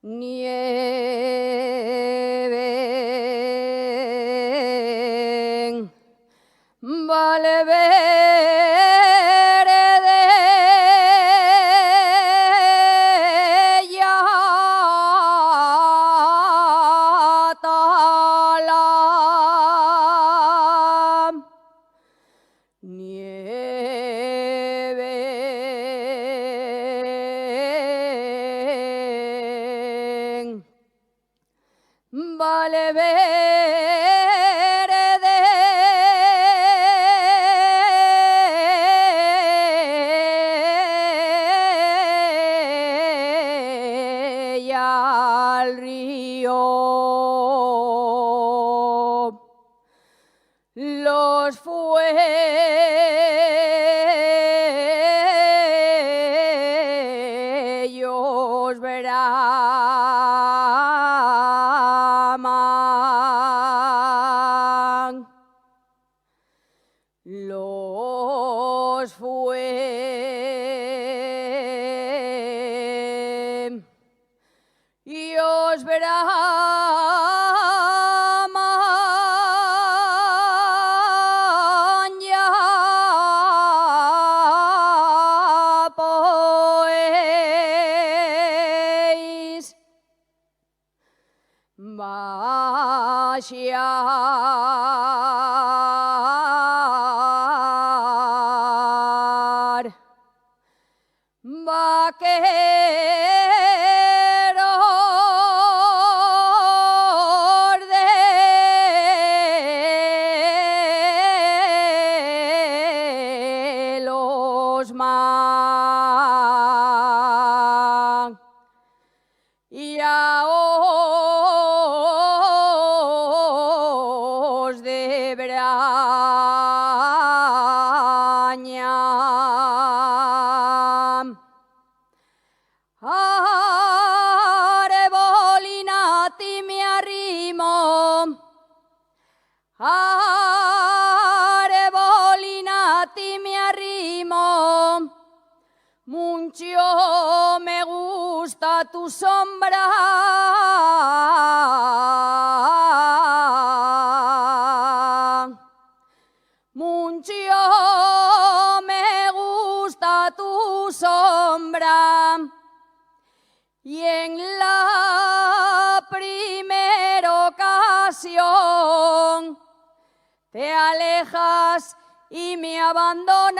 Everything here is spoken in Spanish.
nieve, Valverde ya tala, nieve, Valverde ya al río los fuellos braman, los fuellos braman ya pues vaciar vaqueros de los mares y aos de Braña. Arebolinati me arrimo, arebolinati me arrimo, mucho me gusta tu sombra, mucho me gusta tu sombra. Y en la primera ocasión te alejas y me abandonas.